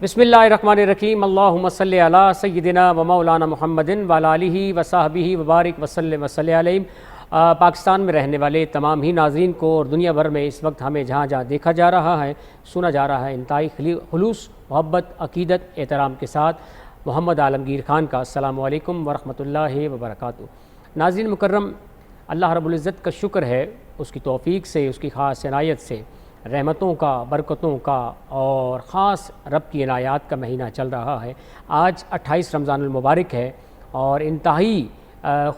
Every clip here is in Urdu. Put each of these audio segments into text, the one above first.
بسم اللہ الرحمن الرحیم اللہم صلی علی سیدنا و مولانا محمد وعلی آلہ و صحبہ وبارک وسلم وصلی علیہ۔ پاکستان میں رہنے والے تمام ہی ناظرین کو اور دنیا بھر میں اس وقت ہمیں جہاں جہاں دیکھا جا رہا ہے، سنا جا رہا ہے، انتہائی خلوص، محبت، عقیدت، احترام کے ساتھ محمد عالمگیر خان کا السلام علیکم ورحمۃ اللہ وبرکاتہ۔ ناظرین مکرم، اللہ رب العزت کا شکر ہے، اس کی توفیق سے، اس کی خاص عنایت سے، رحمتوں کا، برکتوں کا اور خاص رب کی عنایات کا مہینہ چل رہا ہے۔ آج 28 رمضان المبارک ہے اور انتہائی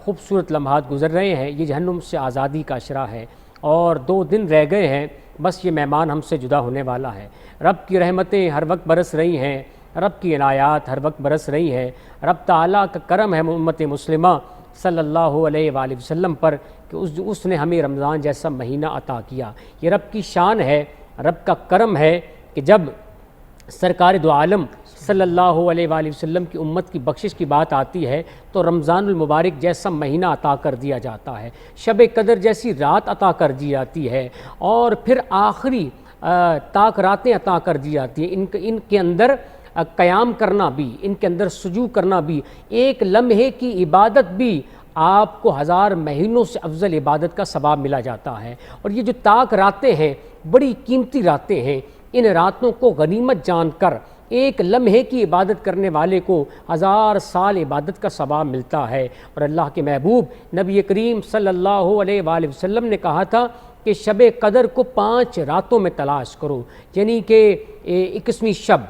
خوبصورت لمحات گزر رہے ہیں۔ یہ جہنم سے آزادی کا اشرا ہے اور 2 دن رہ گئے ہیں، بس یہ مہمان ہم سے جدا ہونے والا ہے۔ رب کی رحمتیں ہر وقت برس رہی ہیں، رب کی عنایات ہر وقت برس رہی ہیں۔ رب تعالیٰ کا کرم ہے امت مسلمہ صلی اللہ علیہ وآلہ وسلم پر کہ اس نے ہمیں رمضان جیسا مہینہ عطا کیا۔ یہ رب کی شان ہے، رب کا کرم ہے کہ جب سرکار دو عالم صلی اللہ علیہ وآلہ وسلم کی امت کی بخشش کی بات آتی ہے تو رمضان المبارک جیسا مہینہ عطا کر دیا جاتا ہے، شب قدر جیسی رات عطا کر دی جاتی ہے اور پھر آخری طاق راتیں عطا کر دی جاتی ہیں۔ ان کے اندر قیام کرنا بھی، ان کے اندر سجود کرنا بھی، ایک لمحے کی عبادت بھی آپ کو 1000 مہینوں سے افضل عبادت کا ثواب ملا جاتا ہے۔ اور یہ جو طاق راتیں ہیں بڑی قیمتی راتیں ہیں، ان راتوں کو غنیمت جان کر ایک لمحے کی عبادت کرنے والے کو 1000 سال عبادت کا ثواب ملتا ہے۔ اور اللہ کے محبوب نبی کریم صلی اللہ علیہ وآلہ وسلم نے کہا تھا کہ شب قدر کو 5 راتوں میں تلاش کرو، یعنی کہ 21ویں شب،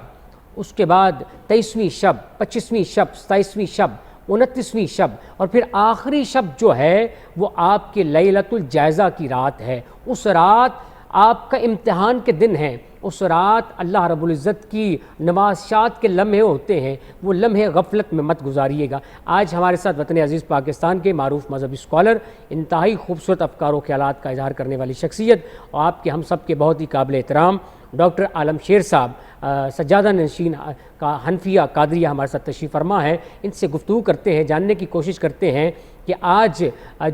اس کے بعد 23ویں شب، 25ویں شب، 27ویں شب، 29ویں شب اور پھر آخری شب جو ہے وہ آپ کے لیلۃ الجائزہ کی رات ہے۔ اس رات آپ کا امتحان کے دن ہے، اس رات اللہ رب العزت کی نوازشات کے لمحے ہوتے ہیں، وہ لمحے غفلت میں مت گزاریے گا۔ آج ہمارے ساتھ وطن عزیز پاکستان کے معروف مذہبی اسکالر، انتہائی خوبصورت افکار و خیالات کا اظہار کرنے والی شخصیت اور آپ کے ہم سب کے بہت ہی قابل احترام ڈاکٹر عالم شیر صاحب، سجادہ نشین کا حنفیہ قادریہ ہمارے ساتھ تشریف فرما ہے۔ ان سے گفتگو کرتے ہیں، جاننے کی کوشش کرتے ہیں کہ آج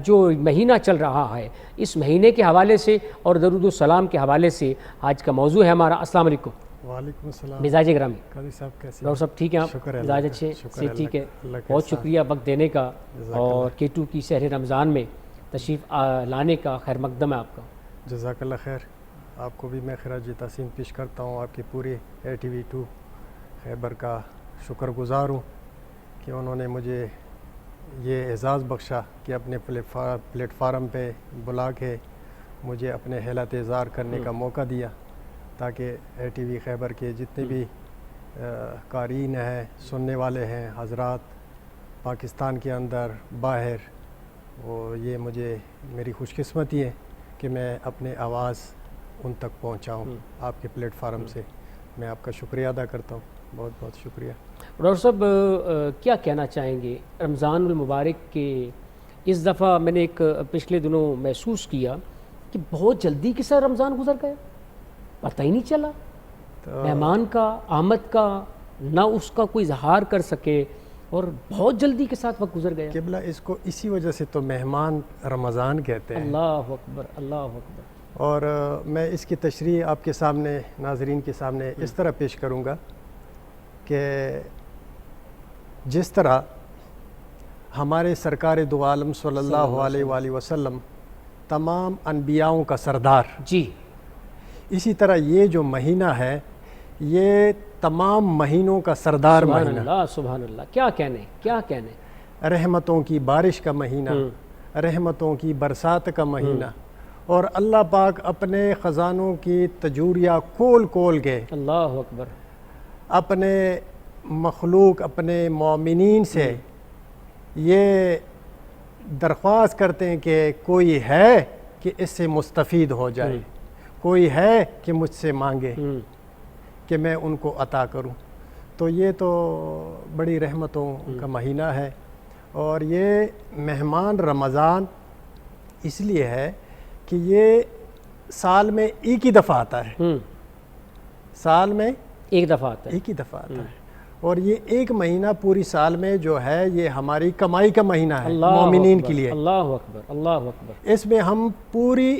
جو مہینہ چل رہا ہے اس مہینے کے حوالے سے اور درود و سلام کے حوالے سے آج کا موضوع ہے ہمارا۔ السلام علیکم۔ وعلیکم السلام۔ مزاج گرامی قاضی صاحب کیسے؟ ڈاکٹر صاحب ٹھیک ہیں آپ؟ مزاج اچھے سے ٹھیک ہے، بہت شکریہ وقت دینے کا اور K2 کی شہر رمضان میں تشریف لانے کا، خیر مقدم ہے آپ کا۔ جزاک اللہ خیر۔ آپ کو بھی میں خراج تحسین پیش کرتا ہوں، آپ کی پوری ATV2 خیبر کا شکر گزار ہوں کہ انہوں نے مجھے یہ اعزاز بخشا کہ اپنے پلیٹ فارم پہ بلا کے مجھے اپنے حیلت اظہار کرنے کا موقع دیا تاکہ ATV خیبر کے جتنے بھی قارئین ہیں، سننے والے ہیں حضرات پاکستان کے اندر باہر، وہ یہ مجھے میری خوش قسمتی ہے کہ میں اپنے آواز ان تک پہنچاؤں آپ کے پلیٹ فارم سے۔ میں آپ کا شکریہ ادا کرتا ہوں، بہت بہت شکریہ۔ ڈاکٹر صاحب کیا کہنا چاہیں گے رمضان المبارک کے؟ اس دفعہ میں نے ایک پچھلے دنوں محسوس کیا کہ بہت جلدی کے ساتھ رمضان گزر گیا، پتہ ہی نہیں چلا مہمان کا، آمد کا، نہ اس کا کوئی اظہار کر سکے اور بہت جلدی کے ساتھ وقت گزر گیا۔ قبلہ اس کو اسی وجہ سے تو مہمان رمضان کہتے ہیں۔ اللہ اکبر، اللہ اکبر۔ اور میں اس کی تشریح آپ کے سامنے، ناظرین کے سامنے اس طرح پیش کروں گا کہ جس طرح ہمارے سرکار دو عالم صلی اللہ علیہ وآلہ وسلم تمام انبیاؤں کا سردار، جی، اسی طرح یہ جو مہینہ ہے یہ تمام مہینوں کا سردار سبحان مہینہ، اللہ، سبحان اللہ، کیا کہنے، کیا کہنے۔ رحمتوں کی بارش کا مہینہ، رحمتوں کی برسات کا مہینہ، اور اللہ پاک اپنے خزانوں کی تجوریہ کھول کے اللہ اکبر اپنے مخلوق، اپنے مومنین سے یہ درخواست کرتے ہیں کہ کوئی ہے کہ اس سے مستفید ہو جائے، کوئی ہے کہ مجھ سے مانگے کہ میں ان کو عطا کروں۔ تو یہ تو بڑی رحمتوں کا مہینہ ہے اور یہ مہمان رمضان اس لیے ہے کہ یہ سال میں ایک ہی دفعہ آتا ہے، سال میں ایک دفعہ آتا ہے، ایک ہی دفعہ آتا ہے، اور یہ ایک مہینہ پوری سال میں جو ہے یہ ہماری کمائی کا مہینہ ہے مومنین کے لیے۔ اللہ اکبر، اللہ اکبر۔ اس میں ہم پوری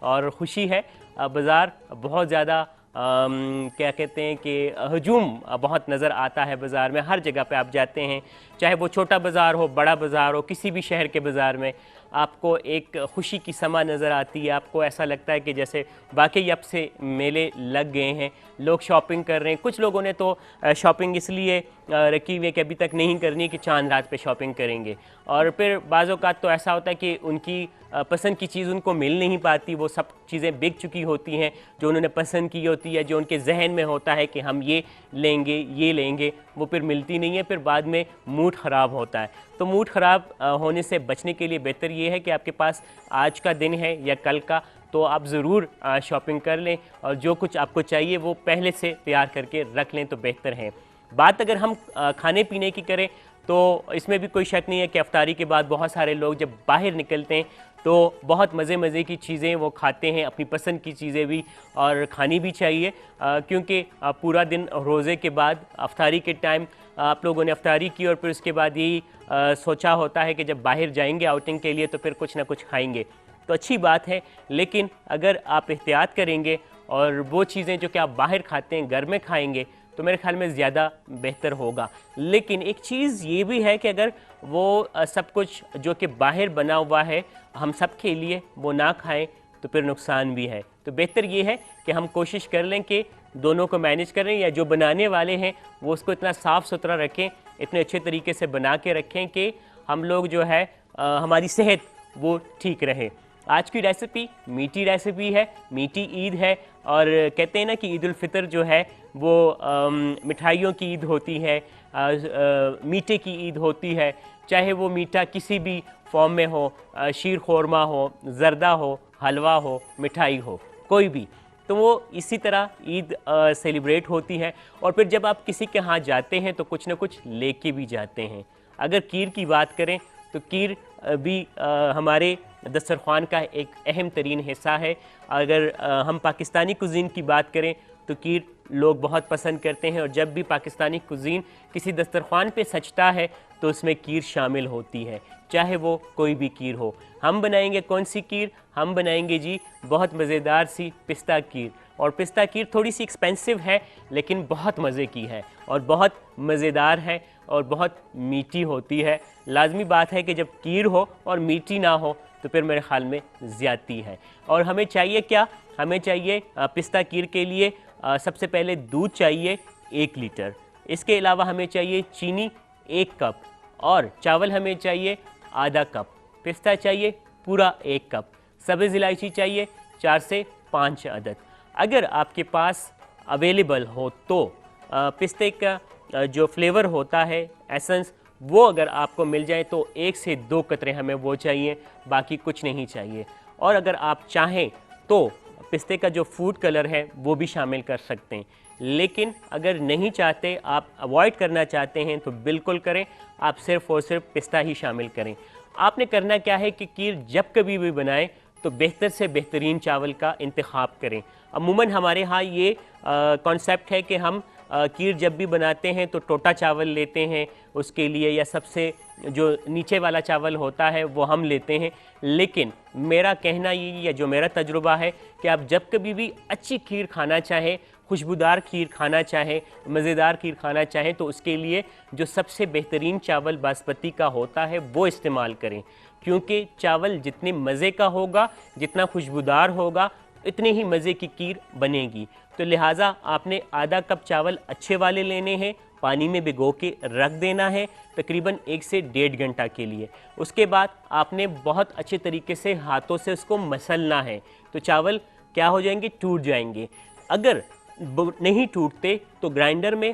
اور خوشی ہے. بازار بہت زیادہ کیا کہتے ہیں کہ ہجوم بہت نظر آتا ہے بازار میں. ہر جگہ پہ آپ جاتے ہیں, چاہے وہ چھوٹا بازار ہو, بڑا بازار ہو, کسی بھی شہر کے بازار میں آپ کو ایک خوشی کی سما نظر آتی ہے. آپ کو ایسا لگتا ہے کہ جیسے واقعی اب سے میلے لگ گئے ہیں, لوگ شاپنگ کر رہے ہیں. کچھ لوگوں نے تو شاپنگ اس لیے رکھی ہوئی ہے کہ ابھی تک نہیں کرنی کہ چاند رات پہ شاپنگ کریں گے, اور پھر بعض اوقات تو ایسا ہوتا ہے کہ ان کی پسند کی چیز ان کو مل نہیں پاتی. وہ سب چیزیں بک چکی ہوتی ہیں جو انہوں نے پسند کی ہوتی ہے, جو ان کے ذہن میں ہوتا ہے کہ ہم یہ لیں گے یہ لیں گے, وہ پھر ملتی نہیں ہے. پھر بعد میں موڈ خراب ہوتا ہے. تو موڈ خراب ہونے سے بچنے کے لیے بہتر یہ ہے کہ آپ کے پاس آج کا دن ہے یا کل کا, تو آپ ضرور شاپنگ کر لیں, اور جو کچھ آپ کو چاہیے وہ پہلے سے تیار کر کے رکھ لیں تو بہتر ہے. بات اگر ہم کھانے پینے کی کریں تو اس میں بھی کوئی شک نہیں ہے کہ افطاری کے بعد بہت سارے لوگ جب باہر نکلتے ہیں تو بہت مزے کی چیزیں وہ کھاتے ہیں, اپنی پسند کی چیزیں بھی, اور کھانی بھی چاہیے, کیونکہ پورا دن روزے کے بعد افطاری کے ٹائم آپ لوگوں نے افطاری کی اور پھر اس کے بعد یہی سوچا ہوتا ہے کہ جب باہر جائیں گے آؤٹنگ کے لیے تو پھر کچھ نہ کچھ کھائیں گے. تو اچھی بات ہے, لیکن اگر آپ احتیاط کریں گے اور وہ چیزیں جو کہ آپ باہر کھاتے ہیں گھر میں کھائیں گے تو میرے خیال میں زیادہ بہتر ہوگا. لیکن ایک چیز یہ بھی ہے کہ اگر وہ سب کچھ جو کہ باہر بنا ہوا ہے ہم سب کے لیے وہ نہ کھائیں تو پھر نقصان بھی ہے. تو بہتر یہ ہے کہ ہم کوشش کر لیں کہ دونوں کو مینیج کریں, یا جو بنانے والے ہیں وہ اس کو اتنا صاف ستھرا رکھیں, اتنے اچھے طریقے سے بنا کے رکھیں کہ ہم لوگ جو ہے ہماری صحت وہ ٹھیک رہے. آج کی ریسیپی میٹھی ریسیپی ہے, میٹھی عید ہے, اور کہتے ہیں نا کہ عید الفطر جو ہے وہ مٹھائیوں کی عید ہوتی ہے, میٹھے کی عید ہوتی ہے, چاہے وہ میٹھا کسی بھی فارم میں ہو, شیر خورما ہو, زردہ ہو, حلوہ ہو, مٹھائی ہو, کوئی بھی. تو وہ اسی طرح عید سیلیبریٹ ہوتی ہے. اور پھر جب آپ کسی کے ہاں جاتے ہیں تو کچھ نہ کچھ لے کے بھی جاتے ہیں. اگر کھیر کی بات کریں تو کھیر بھی ہمارے دسترخوان کا ایک اہم ترین حصہ ہے. اگر ہم پاکستانی کوزین کی بات کریں تو کھیر لوگ بہت پسند کرتے ہیں, اور جب بھی پاکستانی کوزین کسی دسترخوان پہ سجتا ہے تو اس میں کھیر شامل ہوتی ہے, چاہے وہ کوئی بھی کھیر ہو. ہم بنائیں گے کون سی کھیر؟ ہم بنائیں گے جی بہت مزیدار سی پستہ کھیر. اور پستہ کھیر تھوڑی سی ایکسپینسو ہے لیکن بہت مزے کی ہے اور بہت مزیدار ہے اور بہت میٹھی ہوتی ہے. لازمی بات ہے کہ جب کھیر ہو اور میٹھی نہ ہو تو پھر میرے خیال میں زیادتی ہے. اور ہمیں چاہیے کیا؟ ہمیں چاہیے پستہ کھیر کے لیے سب سے پہلے دودھ چاہیے 1 لیٹر. اس کے علاوہ ہمیں چاہیے چینی 1 کپ, اور چاول ہمیں چاہیے آدھا کپ, پستہ چاہیے پورا 1 کپ, سبز الائچی چاہیے 4 سے 5 عدد. اگر آپ کے پاس اویلیبل ہو تو پستے کا جو فلیور ہوتا ہے ایسنس وہ اگر آپ کو مل جائے تو 1 سے 2 قطرے ہمیں وہ چاہیے, باقی کچھ نہیں چاہیے. اور اگر آپ چاہیں تو پستے کا جو فوڈ کلر ہے وہ بھی شامل کر سکتے ہیں, لیکن اگر نہیں چاہتے, آپ اوائڈ کرنا چاہتے ہیں تو بالکل کریں, آپ صرف اور صرف پستہ ہی شامل کریں. آپ نے کرنا کیا ہے کہ کھیر جب کبھی بھی بنائیں تو بہتر سے بہترین چاول کا انتخاب کریں. عموماً ہمارے ہاں یہ کانسیپٹ ہے کہ ہم کھیر جب بھی بناتے ہیں تو ٹوٹا چاول لیتے ہیں اس کے لیے, یا سب سے جو نیچے والا چاول ہوتا ہے وہ ہم لیتے ہیں. لیکن میرا کہنا یہ, یا جو میرا تجربہ ہے, کہ آپ جب کبھی بھی اچھی کھیر کھانا چاہیں, خوشبودار کھیر کھانا چاہیں, مزیدار کھیر کھانا چاہیں تو اس کے لیے جو سب سے بہترین چاول باسمتی کا ہوتا ہے وہ استعمال کریں, کیونکہ چاول جتنے مزے کا ہوگا, جتنا خوشبودار ہوگا, اتنے ہی مزے کی کھیر بنے گی. تو لہٰذا آپ نے آدھا کپ چاول اچھے والے لینے ہیں, پانی میں بھگو کے رکھ دینا ہے تقریباً 1 سے 1.5 گھنٹہ کے لیے. اس کے بعد آپ نے بہت اچھے طریقے سے ہاتھوں سے اس کو مسلنا ہے, تو چاول کیا ہو جائیں گے, ٹوٹ جائیں گے. اگر نہیں ٹوٹتے تو گرائنڈر میں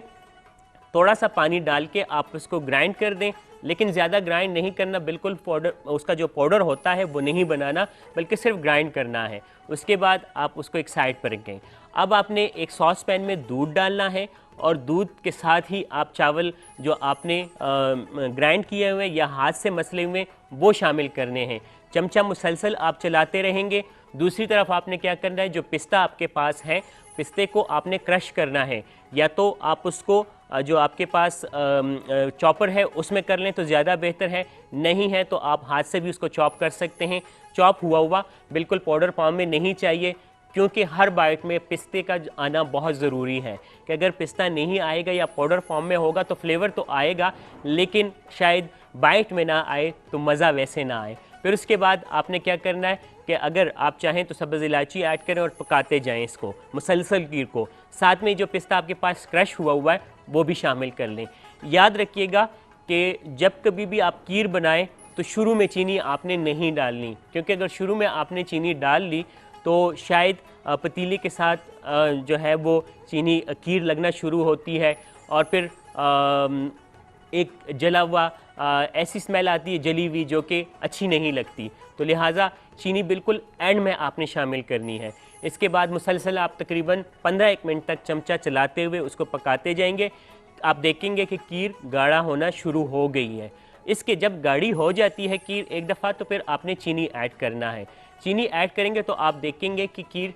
تھوڑا سا پانی ڈال کے آپ اس کو گرائنڈ کر دیں, لیکن زیادہ گرائنڈ نہیں کرنا, بالکل پاؤڈر, اس کا جو پاؤڈر ہوتا ہے وہ نہیں بنانا, بلکہ صرف گرائنڈ کرنا ہے. اس کے بعد آپ اس کو ایک سائڈ پر رکھیں. اب آپ نے ایک ساس پین میں دودھ ڈالنا ہے, اور دودھ کے ساتھ ہی آپ چاول جو آپ نے گرائنڈ کیے ہوئے یا ہاتھ سے مسلے ہوئے وہ شامل کرنے ہیں. چمچہ مسلسل آپ چلاتے رہیں گے. دوسری طرف آپ نے کیا کرنا ہے, جو پستہ آپ کے پاس ہے, پستے کو آپ نے کرش کرنا ہے, یا تو آپ اس کو جو آپ کے پاس چاپر ہے اس میں کر لیں تو زیادہ بہتر ہے، نہیں ہے تو آپ ہاتھ سے بھی اس کو چاپ کر سکتے ہیں۔ چاپ ہوا بالکل پاؤڈر فارم میں نہیں چاہیے، کیونکہ ہر بائٹ میں پستے کا آنا بہت ضروری ہے، کہ اگر پستہ نہیں آئے گا یا پاؤڈر فارم میں ہوگا تو فلیور تو آئے گا لیکن شاید بائٹ میں نہ آئے تو مزہ ویسے نہ آئے۔ پھر اس کے بعد آپ نے کیا کرنا ہے کہ اگر آپ چاہیں تو سبز الائچی ایڈ کریں اور پکاتے جائیں اس کو مسلسل کیر کو، ساتھ میں جو پستہ آپ کے پاس کرش ہوا ہے وہ بھی شامل کر لیں۔ یاد رکھیے گا کہ جب کبھی بھی آپ کیر بنائیں تو شروع میں چینی آپ نے نہیں ڈالنی، کیونکہ اگر شروع میں آپ نے چینی ڈال لی تو شاید پتیلے کے ساتھ جو ہے وہ چینی کیر لگنا شروع ہوتی ہے اور پھر ایک جلا ہوا ایسی سمیل آتی ہے جلی ہوئی جو کہ اچھی نہیں لگتی، تو لہٰذا چینی بالکل اینڈ میں آپ نے شامل کرنی ہے۔ اس کے بعد مسلسل آپ تقریباً 15 منٹ تک چمچہ چلاتے ہوئے اس کو پکاتے جائیں گے، آپ دیکھیں گے کہ کیر گاڑھا ہونا شروع ہو گئی ہے۔ اس کے جب گاڑھی ہو جاتی ہے کیر ایک دفعہ تو پھر آپ نے چینی ایڈ کرنا ہے۔ چینی ایڈ کریں گے تو آپ دیکھیں گے کہ کیر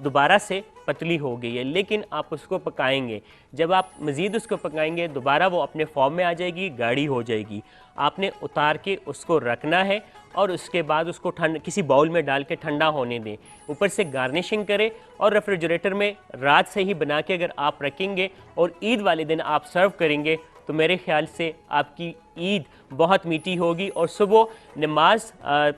دوبارہ سے پتلی ہو گئی ہے، لیکن آپ اس کو پکائیں گے، جب آپ مزید اس کو پکائیں گے دوبارہ وہ اپنے فارم میں آ جائے گی، گاڑھی ہو جائے گی۔ آپ نے اتار کے اس کو رکھنا ہے اور اس کے بعد اس کو کسی باؤل میں ڈال کے ٹھنڈا ہونے دیں، اوپر سے گارنشنگ کریں اور ریفریجریٹر میں رات سے ہی بنا کے اگر آپ رکھیں گے اور عید والے دن آپ سرو کریں گے تو میرے خیال سے آپ کی عید بہت میٹھی ہوگی۔ اور صبح نماز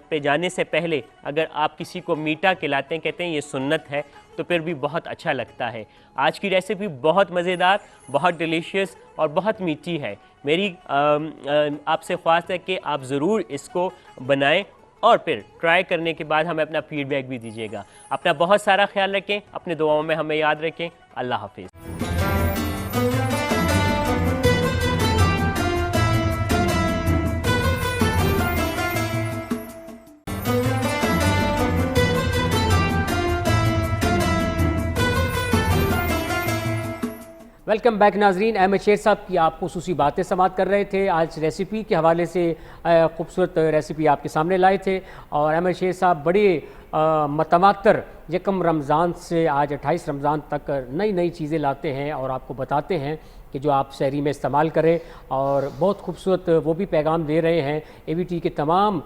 پہ جانے سے پہلے اگر آپ کسی کو میٹھا کھلاتے ہیں، کہتے ہیں یہ سنت ہے، تو پھر بھی بہت اچھا لگتا ہے۔ آج کی ریسیپی بہت مزیدار، بہت ڈیلیشیس اور بہت میٹھی ہے۔ میری آپ سے خواہش ہے کہ آپ ضرور اس کو بنائیں اور پھر ٹرائی کرنے کے بعد ہمیں اپنا فیڈ بیک بھی دیجیے گا۔ اپنا بہت سارا خیال رکھیں، اپنے دعاؤں میں ہمیں یاد رکھیں۔ اللہ حافظ۔ ویلکم بیک ناظرین، احمد شیر صاحب کی آپ خصوصی باتیں سماعت کر رہے تھے۔ آج ریسیپی کے حوالے سے خوبصورت ریسیپی آپ کے سامنے لائے تھے، اور احمد شیر صاحب بڑے متواتر یکم رمضان سے آج 28 رمضان تک نئی نئی چیزیں لاتے ہیں اور آپ کو بتاتے ہیں کہ جو آپ سحری میں استعمال کریں، اور بہت خوبصورت وہ بھی پیغام دے رہے ہیں۔ اے وی ٹی کے تمام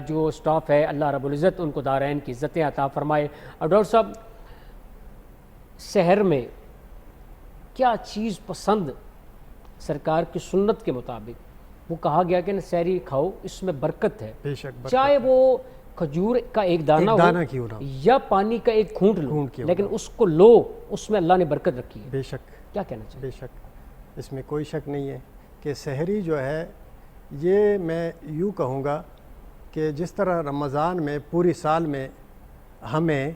جو سٹاف ہے، اللہ رب العزت ان کو دارین کی عزتیں عطا فرمائے۔ اور ڈاکٹر صاحب، سحر میں کیا چیز پسند سرکار کی سنت کے مطابق؟ وہ کہا گیا کہ نا سحری کھاؤ، اس میں برکت ہے، بے شک برکت، چاہے وہ کھجور کا ایک دانہ کیوں نہ ہو یا پانی کا ایک گھونٹ لو، لیکن اس کو لو، اس میں اللہ نے برکت رکھی ہے۔ بے شک، کیا کہنا چاہیے؟ بے شک، اس میں کوئی شک نہیں ہے کہ سحری جو ہے، یہ میں یوں کہوں گا کہ جس طرح رمضان میں پوری سال میں ہمیں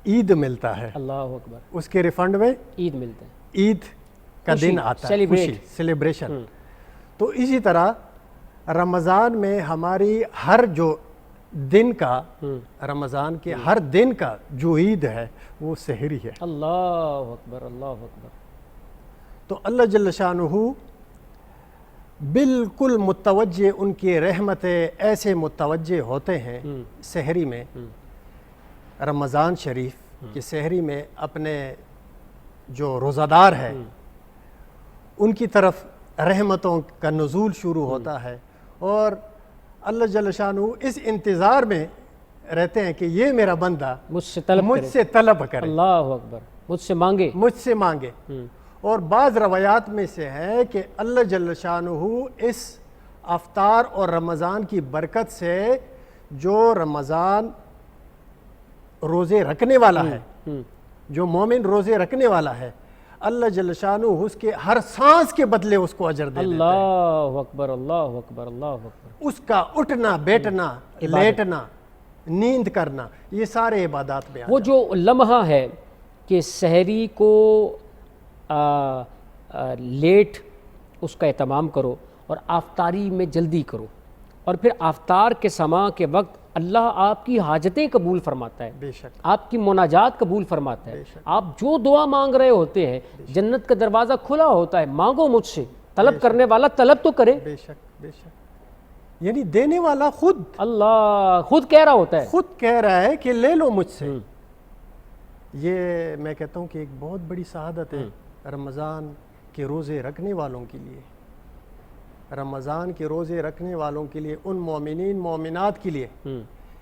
عید ملتا ہے، اللہ اکبر، اس کے ریفنڈ میں عید ملتا ہے، عید کا دن آتا ہے، خوشی، سیلیبریشن۔ تو اسی طرح رمضان میں ہماری ہر جو دن کا، رمضان کے ہر دن کا جو عید ہے وہ سحری ہے۔ اللہ اکبر، اللہ اکبر۔ تو اللہ جل شانہ بالکل متوجہ، ان کی رحمتیں ایسے متوجہ ہوتے ہیں سحری میں، رمضان شریف کی سحری میں اپنے جو روزہ دار ہے ان کی طرف رحمتوں کا نزول شروع ہوتا ہے، اور اللہ جل شانہ اس انتظار میں رہتے ہیں کہ یہ میرا بندہ مجھ سے طلب کرے، اللہ اکبر، مجھ سے مانگے، مجھ سے مانگے۔ اور بعض روایات میں سے ہے کہ اللہ جل شانہ اس افطار اور رمضان کی برکت سے جو رمضان روزے رکھنے والا ہے، جو مومن روزے رکھنے والا ہے، اللہ جل شانہ اس کے ہر سانس کے بدلے اس کو اجر دے دیتے ہیں۔ اللہ اکبر، اللہ اکبر، اللہ اکبر۔ اس کا اٹھنا، بیٹھنا، لیٹنا، نیند کرنا، یہ سارے عبادات میں وہ جو لمحہ ہے کہ سحری کو لیٹ اس کا اہتمام کرو اور آفتاری میں جلدی کرو، اور پھر آفتار کے سما کے وقت اللہ آپ کی حاجتیں قبول فرماتا ہے، بے شک، آپ کی مناجات قبول فرماتا ہے۔ آپ جو دعا مانگ رہے ہوتے ہیں، جنت کا دروازہ کھلا ہوتا ہے، مانگو مجھ سے، طلب کرنے والا طلب تو کرے۔ بے شک، بے شک، یعنی دینے والا خود، اللہ خود کہہ رہا ہوتا ہے، خود کہہ رہا ہے کہ لے لو مجھ سے۔ یہ میں کہتا ہوں کہ ایک بہت بڑی سعادت ہے رمضان کے روزے رکھنے والوں کے لیے، رمضان کے روزے رکھنے والوں کے لیے، ان مومنین مومنات کے لیے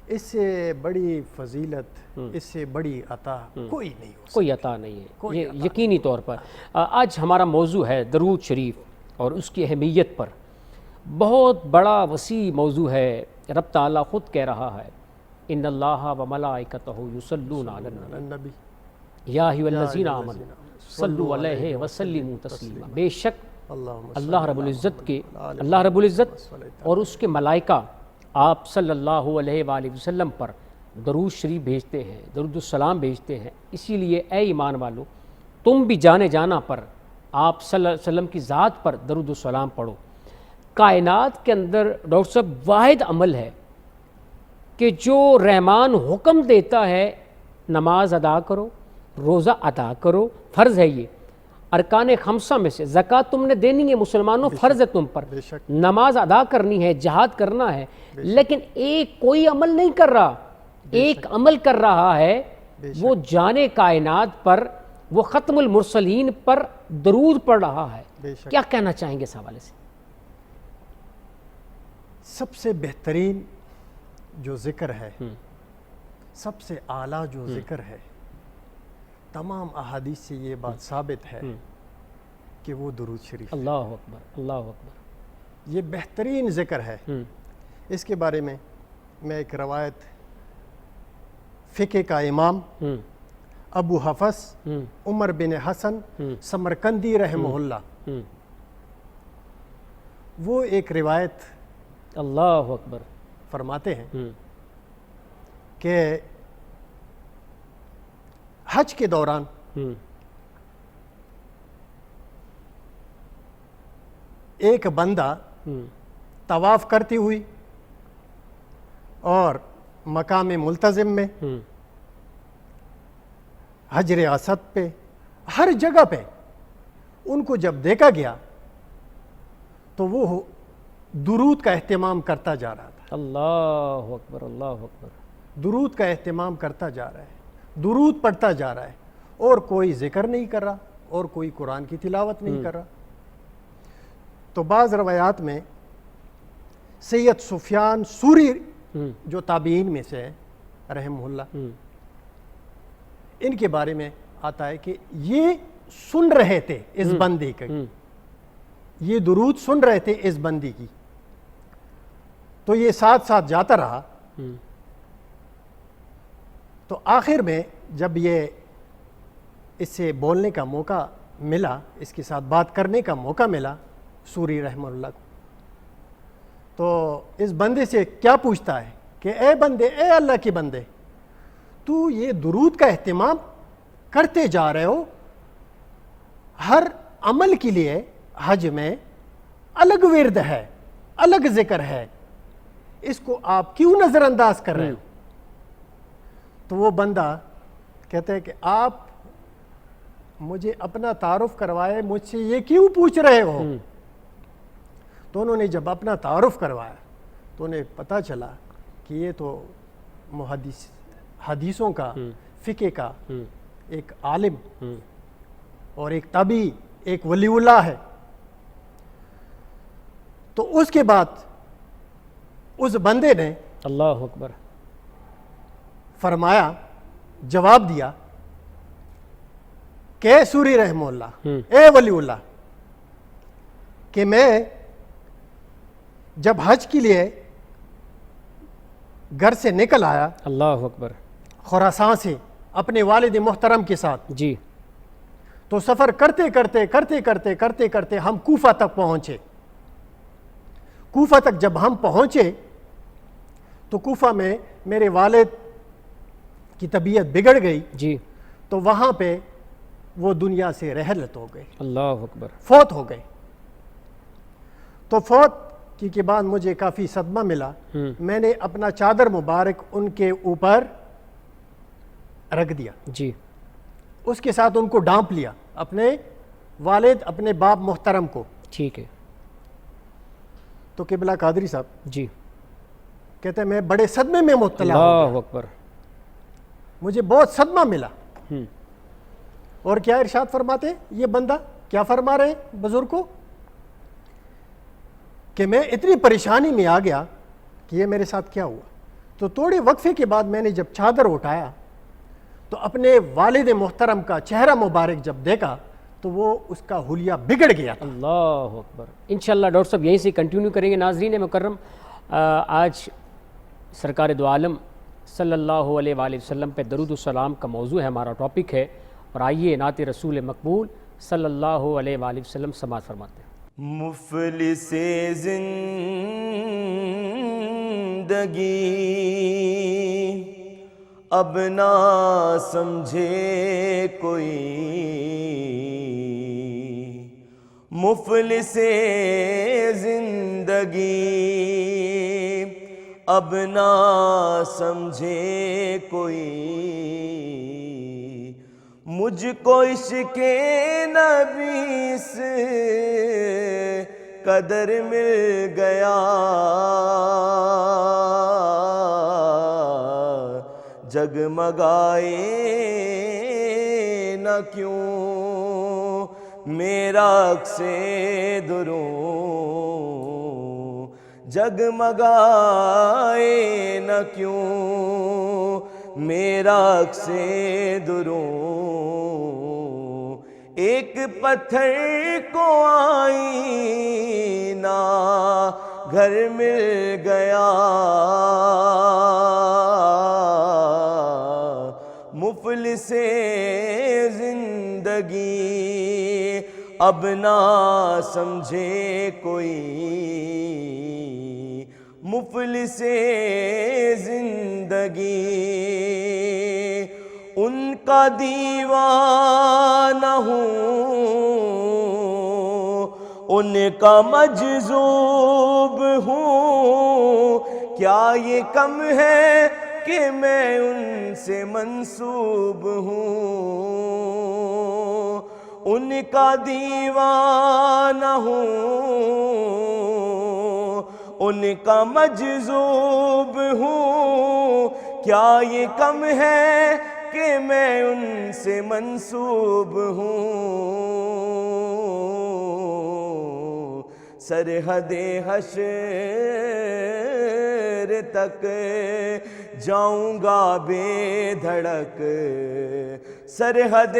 اس سے بڑی فضیلت، اس سے بڑی عطا کوئی نہیں ہو سکتی، کوئی عطا نہیں ہے، یہ یقینی طور پر۔ آج ہمارا موضوع ہے درود شریف اور اس کی اہمیت پر۔ بہت بڑا وسیع موضوع ہے۔ رب تعالیٰ خود کہہ رہا ہے ان اللہ و ملائکتہ یصلون علی النبی النبی یا ایھا الذین آمنوا صلوا علیہ وسلموا تسلیما۔ بے شک اللہ رب العزت اور اس کے ملائکہ آپ صلی اللہ علیہ وآلہ وسلم پر درود شریف بھیجتے ہیں، درود السلام بھیجتے ہیں۔ اسی لیے اے ایمان والو، تم بھی جانے جانا پر آپ صلی اللہ علیہ وسلم کی ذات پر درود السلام پڑھو۔ کائنات کے اندر ڈاکٹر صاحب واحد عمل ہے کہ جو رحمان حکم دیتا ہے نماز ادا کرو، روزہ ادا کرو، فرض ہے یہ ارکان خمسہ میں سے۔ زکوٰۃ تم نے دینی ہے مسلمانوں، فرض ہے تم پر، نماز ادا کرنی ہے، جہاد کرنا ہے، لیکن ایک کوئی عمل نہیں کر رہا، ایک عمل کر رہا ہے، وہ جانے کائنات پر، وہ ختم المرسلین پر درود پڑھ رہا ہے۔ کیا کہنا چاہیں گے اس حوالے سے؟ سب سے بہترین جو ذکر ہے، سب سے اعلیٰ جو ذکر ہے، تمام احادیث سے یہ بات ثابت ہے کہ وہ درود شریف ہے۔ اللہ اکبر، اللہ اکبر۔ یہ بہترین ذکر ہے۔ اس کے بارے میں ایک روایت فقہ کا امام ابو حفص عمر بن حسن سمرقندی رحمہ اللہ، وہ ایک روایت اللہ اکبر فرماتے ہیں کہ حج کے دوران ایک بندہ طواف کرتی ہوئی اور مقام ملتزم میں، حجر اسود پہ، ہر جگہ پہ ان کو جب دیکھا گیا تو وہ درود کا اہتمام کرتا جا رہا تھا۔ اللہ اکبر، اللہ اکبر۔ درود کا اہتمام کرتا جا رہا ہے، درود پڑھتا جا رہا ہے، اور کوئی ذکر نہیں کر رہا، اور کوئی قرآن کی تلاوت نہیں کر رہا۔ تو بعض روایات میں سید سفیان ثوری جو تابعین میں سے ہے رحمہ اللہ، ان کے بارے میں آتا ہے کہ یہ سن رہے تھے اس بندے کی، یہ درود سن رہے تھے اس بندی کی، تو یہ ساتھ ساتھ جاتا رہا۔ تو آخر میں جب یہ اس سے بولنے کا موقع ملا، اس کے ساتھ بات کرنے کا موقع ملا سوری رحمہ اللہ کو، تو اس بندے سے کیا پوچھتا ہے کہ اے بندے، اے اللہ کے بندے، تو یہ درود کا اہتمام کرتے جا رہے ہو، ہر عمل کے لیے حج میں الگ ورد ہے، الگ ذکر ہے، اس کو آپ کیوں نظر انداز کر رہے ہو؟ تو وہ بندہ کہتا ہے کہ آپ مجھے اپنا تعارف کروائے، مجھ سے یہ کیوں پوچھ رہے ہو؟ تو انہوں نے جب اپنا تعارف کروایا تو انہیں پتہ چلا کہ یہ تو حدیثوں کا، فقہ کا ایک عالم اور ایک تابعی، ایک ولی اللہ ہے۔ تو اس کے بعد اس بندے نے اللہ اکبر فرمایا، جواب دیا کہ اے سوری رحمہ اللہ، اے ولی اللہ، کہ میں جب حج کے لیے گھر سے نکل آیا اللہ اکبر خراسان سے اپنے والد محترم کے ساتھ، جی، تو سفر کرتے کرتے ہم کوفہ تک پہنچے۔ کوفہ تک جب ہم پہنچے تو کوفہ میں میرے والد کی طبیعت بگڑ گئی، جی، تو وہاں پہ وہ دنیا سے رحلت ہو گئے، اللہ اکبر، فوت ہو گئے۔ تو فوت کے بعد مجھے کافی صدمہ ملا، میں نے اپنا چادر مبارک ان کے اوپر رکھ دیا، جی، اس کے ساتھ ان کو ڈانپ لیا، اپنے والد، اپنے باپ محترم کو۔ ٹھیک ہے، تو قبلہ قادری صاحب جی، کہتے ہیں میں بڑے صدمے میں مبتلا ہو گیا، اللہ اکبر، مجھے بہت صدمہ ملا۔ اور کیا ارشاد فرماتے یہ بندہ کیا فرما رہے ہیں بزرگ کو کہ میں اتنی پریشانی میں آ گیا کہ یہ میرے ساتھ کیا ہوا. تو تھوڑے وقفے کے بعد میں نے جب چادر اٹھایا تو اپنے والد محترم کا چہرہ مبارک جب دیکھا تو وہ اس کا حلیہ بگڑ گیا تھا. اللہ اکبر. انشاءاللہ ڈاکٹر صاحب یہیں سے کنٹینیو کریں گے. ناظرین مکرم، آج سرکار دو عالم صلی اللہ علیہ وآلہ وسلم پہ درود السلام کا موضوع ہے، ہمارا ٹاپک ہے. اور آئیے نعت رسول مقبول صلی اللہ علیہ وآلہ وسلم سماعت فرماتے ہیں. مفلس زندگی اب نہ سمجھے کوئی، مفلس زندگی اب نہ سمجھے کوئی، مجھ کو عشق نبی سے قدر مل گیا، جگمگائے نہ کیوں میرا عکس دروں، جگمگائے نہ کیوں میرا عکس دروں. ایک پتھر کو آئینہ گھر مل گیا، مفلس زندگی اب نہ سمجھے کوئی، مفلس زندگی ان کا دیوانہ ہوں، ان کا مجذوب ہوں، کیا یہ کم ہے کہ میں ان سے منسوب ہوں، ان کا دیوانہ ہوں، ان کا مجذوب ہوں، کیا یہ کم ہے کہ میں ان سے منسوب ہوں. سرحد حشر تک جاؤں گا بے دھڑک، سرحد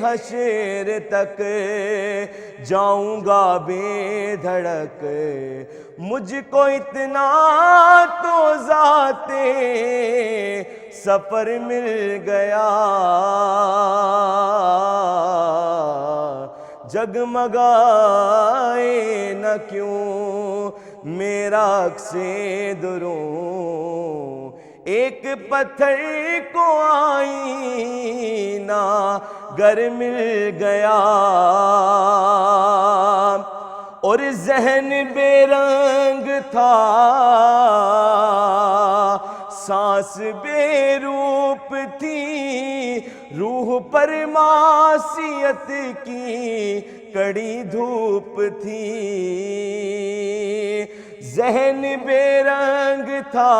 حشر تک جاؤں گا بے دھڑک، مجھ کو اتنا تو ذات سفر مل گیا، جگمگائے نہ کیوں میرا عکس دروں. ایک پتھر کو آئینہ گر مل گیا، اور ذہن بے رنگ تھا، سانس بے روپ تھی، روح پر معصیت کی کڑی دھوپ تھی. ذہن بے رنگ تھا،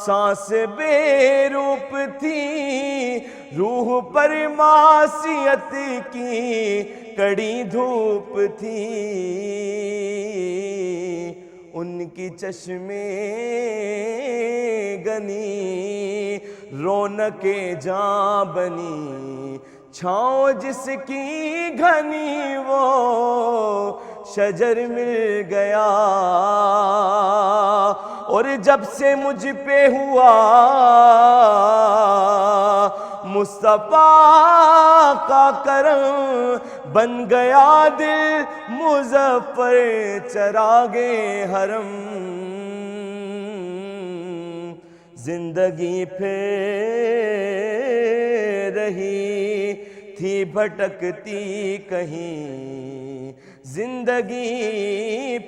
سانس بے روپ تھی، روح پر معصیت کی کڑی دھوپ تھی. ان کی چشمے گنی رونق جاں بنی، چھاؤں جس کی گھنی وہ شجر مل گیا، اور جب سے مجھ پہ ہوا مصطفیٰ کا کرم، بن گیا دل مظفر چراغ حرم. زندگی پھر رہی تھی بھٹکتی کہیں، زندگی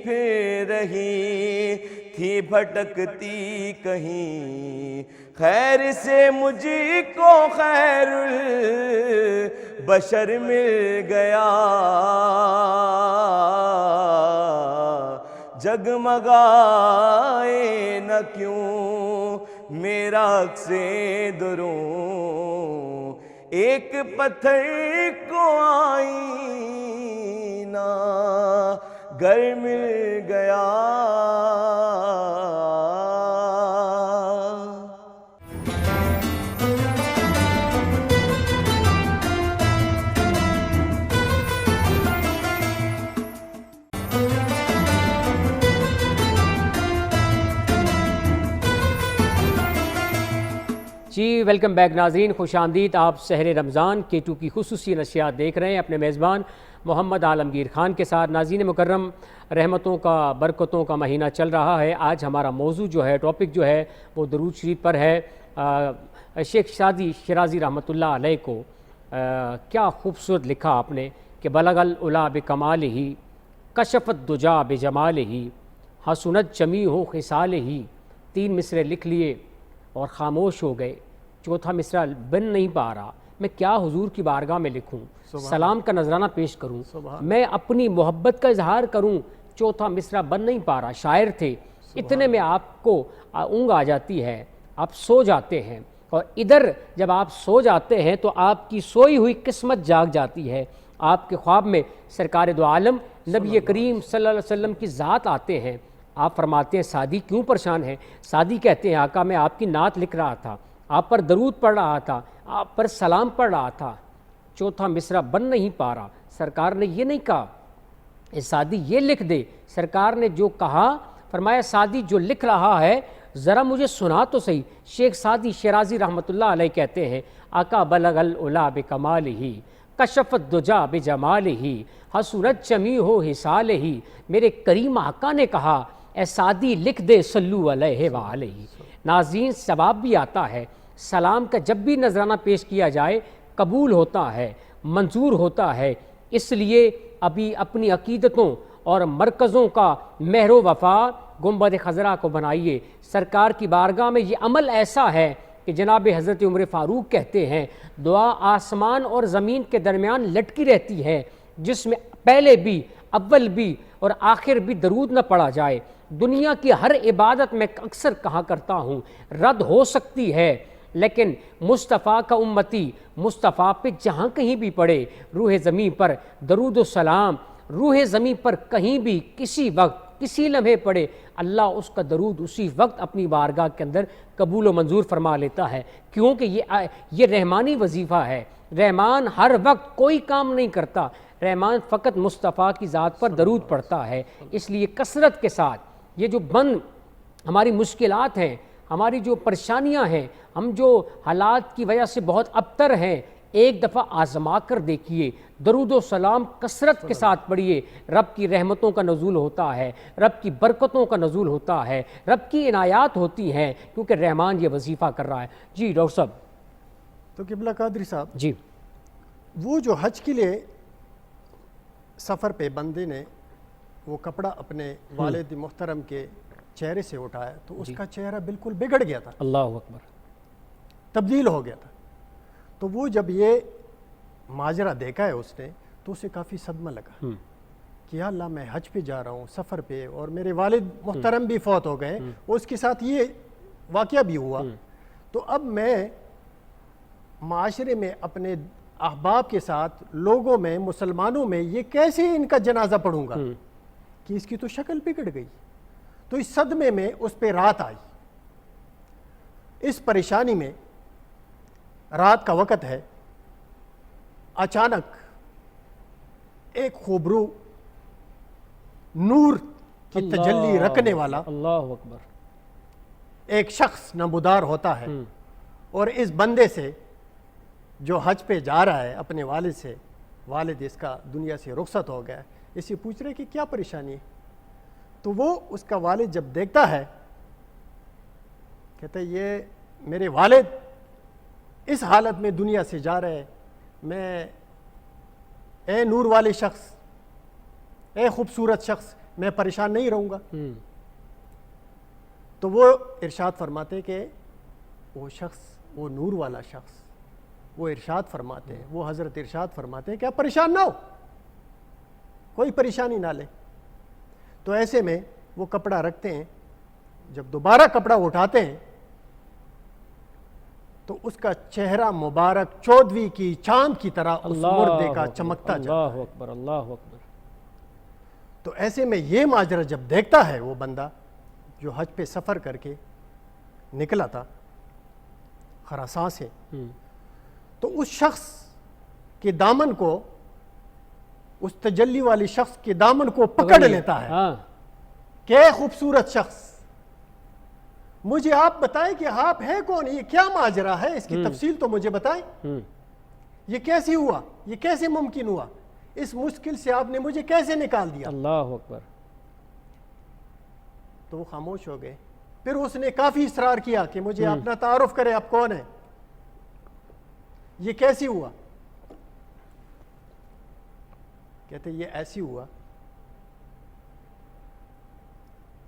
پھر رہی تھی بھٹکتی کہیں، خیر سے مجھ کو خیر البشر مل گیا، جگمگائے نہ کیوں میرا عکس دروں. ایک پتھر کو آئینہ گر مل گیا. جی ویلکم بیک ناظرین، خوش آمدید. آپ سحر رمضان K2 کی خصوصی نشریات دیکھ رہے ہیں اپنے میزبان محمد عالمگیر خان کے ساتھ. ناظرین مکرم، رحمتوں کا برکتوں کا مہینہ چل رہا ہے. آج ہمارا موضوع جو ہے، ٹاپک جو ہے وہ درود شریف پر ہے. شیخ شادی شیرازی رحمۃ اللہ علیہ کو کیا خوبصورت لکھا آپ نے کہ بلغ العلا بکمال ہی، کشفت دجا بجمال ہی، حسنت جمی ہو خصال ہی. 3 مصرے لکھ لیے اور خاموش ہو گئے. چوتھا مصرع بن نہیں پا رہا. میں کیا حضور کی بارگاہ میں لکھوں، سلام کا نذرانہ پیش کروں، میں اپنی محبت کا اظہار کروں. چوتھا مصرع بن نہیں پا رہا. شاعر تھے. اتنے میں آپ کو اونگ آ جاتی ہے، آپ سو جاتے ہیں. اور ادھر جب آپ سو جاتے ہیں تو آپ کی سوئی ہوئی قسمت جاگ جاتی ہے. آپ کے خواب میں سرکار دو عالم نبی کریم صلی اللہ علیہ وسلم کی ذات آتے ہیں. آپ فرماتے ہیں سعدی کیوں پریشان ہیں؟ سعدی کہتے ہیں آقا میں آپ کی نعت لکھ رہا تھا، آپ پر درود پڑھ رہا تھا، آپ پر سلام پڑھ رہا تھا. چوتھا مصرع بن نہیں پا رہا. سرکار نے یہ نہیں کہا اے سعدی یہ لکھ دے. سرکار نے جو کہا، فرمایا سعدی جو لکھ رہا ہے ذرا مجھے سنا تو صحیح. شیخ سعدی شیرازی رحمۃ اللہ علیہ کہتے ہیں آقا بلغ العلا بکمال ہی، کشفت دجا بجمال ہی، حسنت جمی ہو حصال ہی. میرے کریم آقا نے کہا اے سعدی لکھ دے صلو علیہ وآلہ. ناظرین ثواب بھی آتا ہے. سلام کا جب بھی نذرانہ پیش کیا جائے قبول ہوتا ہے، منظور ہوتا ہے. اس لیے ابھی اپنی عقیدتوں اور مرکزوں کا مہر و وفا گنبد خضرا کو بنائیے. سرکار کی بارگاہ میں یہ عمل ایسا ہے کہ جناب حضرت عمر فاروق کہتے ہیں دعا آسمان اور زمین کے درمیان لٹکی رہتی ہے، جس میں پہلے بھی اول بھی اور آخر بھی درود نہ پڑھا جائے. دنیا کی ہر عبادت میں اکثر کہا کرتا ہوں رد ہو سکتی ہے، لیکن مصطفیٰ کا امتی مصطفیٰ پہ جہاں کہیں بھی پڑھے روح زمین پر درود و سلام، روح زمین پر کہیں بھی کسی وقت کسی لمحے پڑھے، اللہ اس کا درود اسی وقت اپنی بارگاہ کے اندر قبول و منظور فرما لیتا ہے. کیونکہ یہ رحمانی وظیفہ ہے. رحمان ہر وقت کوئی کام نہیں کرتا، رحمان فقط مصطفیٰ کی ذات پر درود پڑھتا ہے. اس لیے کثرت کے ساتھ یہ جو ہماری مشکلات ہیں، ہماری جو پریشانیاں ہیں، ہم جو حالات کی وجہ سے بہت ابتر ہیں، ایک دفعہ آزما کر دیکھیے. درود و سلام کثرت کے ساتھ پڑھیے. رب کی رحمتوں کا نزول ہوتا ہے، رب کی برکتوں کا نزول ہوتا ہے، رب کی عنایات ہوتی ہیں، کیونکہ رحمان یہ وظیفہ کر رہا ہے. جی ڈاکٹر صاحب. تو قبلہ قادری صاحب، جی وہ جو حج کے لیے سفر پہ بندے نے وہ کپڑا اپنے والد محترم کے چہرے سے اٹھایا تو اس کا چہرہ بالکل بگڑ گیا تھا، اللہ اکبر، تبدیل ہو گیا تھا. تو وہ جب یہ ماجرا دیکھا ہے اس نے تو اسے کافی صدمہ لگا کہ یا اللہ میں حج پہ جا رہا ہوں سفر پہ، اور میرے والد محترم بھی فوت ہو گئے، اور اس کے ساتھ یہ واقعہ بھی ہوا. تو اب میں معاشرے میں اپنے احباب کے ساتھ لوگوں میں مسلمانوں میں یہ کیسے ان کا جنازہ پڑھوں گا کہ اس کی تو شکل بگڑ گئی. تو اس صدمے میں اس پہ رات آئی. اس پریشانی میں رات کا وقت ہے، اچانک ایک خوبرو نور کی تجلی رکھنے والا اللہ اکبر ایک شخص نمودار ہوتا ہے، اور اس بندے سے جو حج پہ جا رہا ہے اپنے والد سے، والد اس کا دنیا سے رخصت ہو گیا ہے، اسے پوچھ رہے کہ کیا پریشانی ہے. تو وہ اس کا والد جب دیکھتا ہے کہتا ہے یہ میرے والد اس حالت میں دنیا سے جا رہے ہیں، میں اے نور والے شخص، اے خوبصورت شخص، میں پریشان نہیں رہوں گا. تو وہ ارشاد فرماتے کہ وہ شخص، وہ نور والا شخص، وہ ارشاد فرماتے ہیں، وہ حضرت ارشاد فرماتے ہیں کہ آپ پریشان نہ ہو، کوئی پریشانی نہ لے. تو ایسے میں وہ کپڑا رکھتے ہیں. جب دوبارہ کپڑا اٹھاتے ہیں تو اس کا چہرہ مبارک 14ویں کی چاند کی طرح اس مردے کا چمکتا جاتا ہے۔ اللہ اکبر، اللہ اکبر۔ تو ایسے میں یہ ماجرا جب دیکھتا ہے وہ بندہ جو حج پہ سفر کر کے نکلا تھا خراساں سے، تو اس شخص کے دامن کو، اس تجلی والی شخص کے دامن کو پکڑ لیتا ہے ہاں، کہ اے خوبصورت شخص، مجھے آپ بتائیں کہ آپ ہیں کون، یہ کیا ماجرا ہے، اس کی تفصیل تو مجھے بتائیں، یہ کیسے ہوا، یہ کیسے ممکن ہوا، اس مشکل سے آپ نے مجھے کیسے نکال دیا۔ اللہ اکبر۔ تو وہ خاموش ہو گئے۔ پھر اس نے کافی اصرار کیا کہ مجھے اپنا تعارف کرے، آپ کون ہیں، یہ کیسے ہوا۔ کہتے یہ ایسی ہوا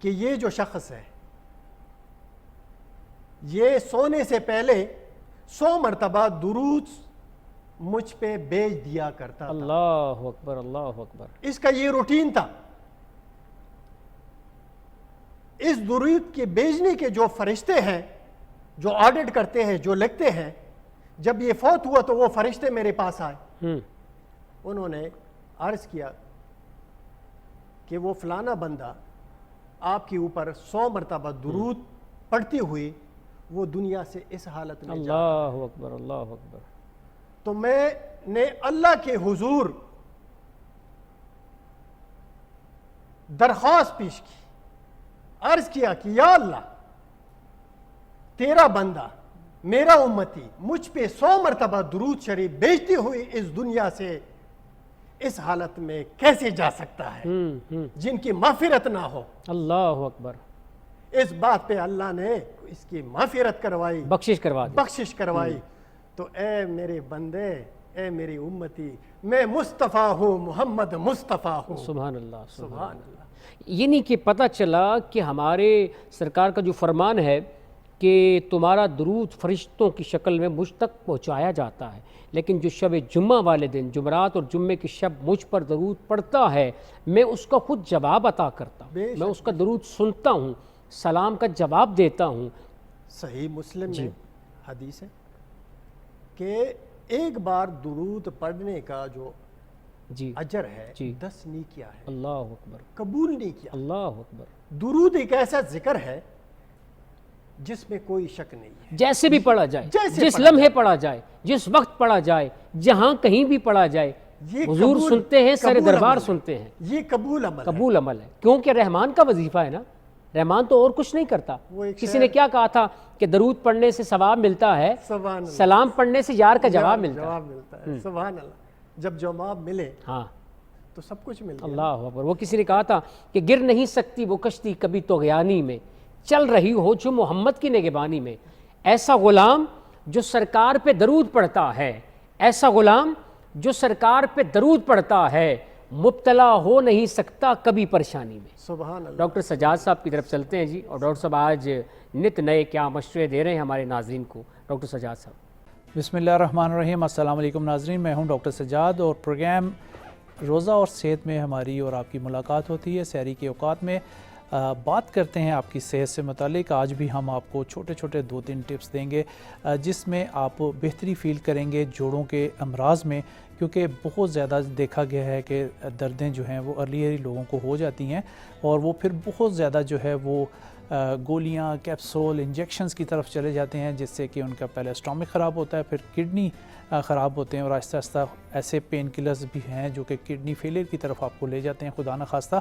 کہ یہ جو شخص ہے یہ سونے سے پہلے 100 مرتبہ درود مجھ پہ بھیج دیا کرتا تھا۔ اللہ اکبر، اللہ اکبر۔ اس کا یہ روٹین تھا۔ اس درود کے بھیجنے کے جو فرشتے ہیں، جو آڈٹ کرتے ہیں، جو لکھتے ہیں، جب یہ فوت ہوا تو وہ فرشتے میرے پاس آئے، انہوں نے عرض کیا کہ وہ فلانا بندہ آپ کے اوپر 100 مرتبہ درود پڑھتی ہوئی وہ دنیا سے اس حالت میں جا۔ اللہ اکبر، اللہ اکبر۔ تو میں نے اللہ کے حضور درخواست پیش کی، عرض کیا کہ یا اللہ، تیرا بندہ میرا امتی مجھ پہ 100 مرتبہ درود شریف بھیجتی ہوئی اس دنیا سے اس حالت میں کیسے جا سکتا ہے جن کی مغفرت نہ ہو۔ اللہ اکبر۔ اس بات پہ اللہ نے اس کی مغفرت کروائی، بخشش کروا دی۔ بخشش کروائی۔ تو اے میرے بندے، اے میری امتی، میں مصطفیٰ ہوں، محمد مصطفیٰ ہوں۔ سبحان اللہ، سبحان اللہ۔ یعنی کہ پتہ چلا کہ ہمارے سرکار کا جو فرمان ہے کہ تمہارا درود فرشتوں کی شکل میں مجھ تک پہنچایا جاتا ہے، لیکن جو شب جمعہ والے دن، جمعرات اور جمعے کی شب مجھ پر درود پڑھتا ہے، میں اس کا خود جواب عطا کرتا ہوں، میں اس کا درود سنتا ہوں، سلام کا جواب دیتا ہوں۔ صحیح مسلم میں حدیث ہے کہ ایک بار درود پڑھنے کا جو اجر ہے 10 نیکیاں ہے۔ اللہ اکبر، قبول نہیں کیا۔ اللہ اکبر۔ درود ایک ایسا ذکر ہے جس میں کوئی شک نہیں ہے، جیسے بھی پڑھا جائے، جس لمحے پڑھا جائے، جس وقت پڑھا جائے، جہاں کہیں بھی پڑھا جائے، حضور سنتے ہیں، سر دربار سنتے ہیں۔ یہ قبول عمل ہے، قبول عمل ہے، کیونکہ رحمان کا وظیفہ ہے نا، رحمان تو اور کچھ نہیں کرتا۔ کسی نے کیا کہا تھا کہ درود پڑھنے سے ثواب ملتا ہے، سلام پڑھنے سے یار کا جواب ملتا ہے۔ سبحان اللہ، جب جواب ملے ہاں تو سب کچھ ملتا ہے۔ اللہ اکبر۔ وہ کسی نے کہا تھا کہ گر نہیں سکتی وہ کشتی کبھی طغیانی میں، چل رہی ہو جو محمد کی نگہبانی میں۔ ایسا غلام جو سرکار پہ درود پڑھتا ہے، ایسا غلام جو سرکار پہ درود پڑھتا ہے، مبتلا ہو نہیں سکتا کبھی پریشانی میں۔ سبحان اللہ۔ ڈاکٹر سجاد صاحب کی طرف چلتے ہیں جی، اور ڈاکٹر صاحب آج نت نئے کیا مشورے دے رہے ہیں ہمارے ناظرین کو۔ ڈاکٹر سجاد صاحب۔ بسم اللہ الرحمن الرحیم۔ السلام علیکم ناظرین، میں ہوں ڈاکٹر سجاد، اور پروگرام روزہ اور صحت میں ہماری اور آپ کی ملاقات ہوتی ہے۔ سحری کے اوقات میں بات کرتے ہیں آپ کی صحت سے متعلق۔ آج بھی ہم آپ کو چھوٹے چھوٹے 2-3 ٹپس دیں گے جس میں آپ بہتری فیل کریں گے جوڑوں کے امراض میں، کیونکہ بہت زیادہ دیکھا گیا ہے کہ دردیں جو ہیں وہ ارلی لوگوں کو ہو جاتی ہیں، اور وہ پھر بہت زیادہ جو ہے وہ گولیاں، کیپسول، انجیکشنز کی طرف چلے جاتے ہیں، جس سے کہ ان کا پہلے اسٹامک خراب ہوتا ہے، پھر کڈنی خراب ہوتے ہیں، اور آہستہ آہستہ ایسے پین کلرز بھی ہیں جو کہ کڈنی فیلئر کی طرف آپ کو لے جاتے ہیں خدا نخواستہ۔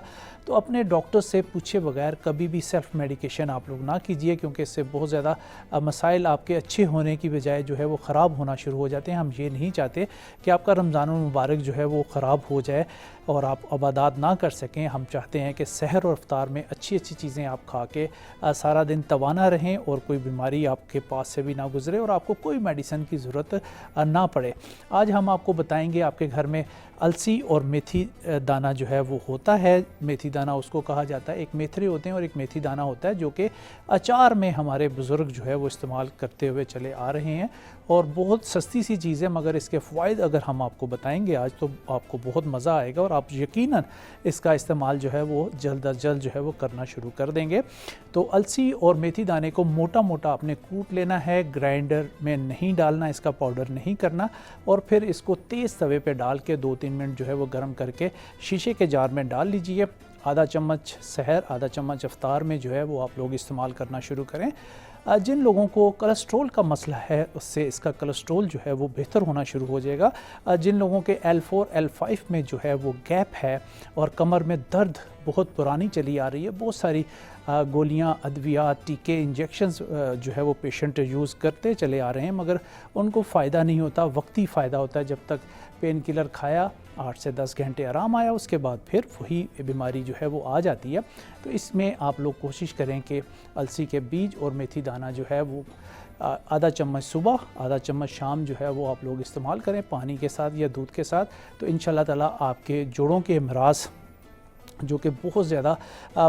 تو اپنے ڈاکٹر سے پوچھے بغیر کبھی بھی سیلف میڈیکیشن آپ لوگ نہ کیجئے، کیونکہ اس سے بہت زیادہ مسائل آپ کے اچھے ہونے کی بجائے جو ہے وہ خراب ہونا شروع ہو جاتے ہیں۔ ہم یہ نہیں چاہتے کہ آپ کا رمضان المبارک جو ہے وہ خراب ہو جائے اور آپ عبادات نہ کر سکیں۔ ہم چاہتے ہیں کہ سحر اور افطار میں اچھی اچھی چیزیں آپ کھا کے سارا دن توانا رہیں، اور کوئی بیماری آپ کے پاس سے بھی نہ گزرے، اور آپ کو کوئی میڈیسن کی ضرورت نہ پڑے۔ آج ہم آپ کو بتائیں گے آپ کے گھر میں السی اور میتھی دانہ جو ہے وہ ہوتا ہے۔ میتھی دانہ اس کو کہا جاتا ہے، ایک میتھرے ہوتے ہیں اور ایک میتھی دانہ ہوتا ہے، جو کہ اچار میں ہمارے بزرگ جو ہے وہ استعمال کرتے ہوئے چلے آ رہے ہیں، اور بہت سستی سی چیز ہے، مگر اس کے فوائد اگر ہم آپ کو بتائیں گے آج تو آپ کو بہت مزہ آئے گا، اور آپ یقیناً اس کا استعمال جو ہے وہ جلد از جلد جو ہے وہ کرنا شروع کر دیں گے۔ تو السی اور میتھی دانے کو موٹا موٹا آپ نے کوٹ لینا ہے، گرائنڈر میں نہیں ڈالنا، اس کا پاؤڈر نہیں کرنا، اور پھر اس کو تیز توے پہ ڈال کے 2-3 منٹ جو ہے وہ گرم کر کے شیشے کے جار میں ڈال لیجئے۔ آدھا چمچ سحر، آدھا چمچ افطار میں جو ہے وہ آپ لوگ استعمال کرنا شروع کریں۔ جن لوگوں کو کولیسٹرول کا مسئلہ ہے اس سے اس کا کولیسٹرول جو ہے وہ بہتر ہونا شروع ہو جائے گا۔ جن لوگوں کے L4 L5 میں جو ہے وہ گیپ ہے اور کمر میں درد بہت پرانی چلی آ رہی ہے، بہت ساری گولیاں، ادویات، ٹیکے، انجیکشنز جو ہے وہ پیشنٹ یوز کرتے چلے آ رہے ہیں، مگر ان کو فائدہ نہیں ہوتا، وقتی فائدہ ہوتا ہے۔ جب تک پین کلر کھایا، 8 سے 10 گھنٹے آرام آیا، اس کے بعد پھر وہی بیماری جو ہے وہ آ جاتی ہے۔ تو اس میں آپ لوگ کوشش کریں کہ السی کے بیج اور میتھی دانہ جو ہے وہ آدھا چمچ صبح، آدھا چمچ شام جو ہے وہ آپ لوگ استعمال کریں پانی کے ساتھ یا دودھ کے ساتھ، تو انشاءاللہ تعالیٰ آپ کے جوڑوں کے امراض جو کہ بہت زیادہ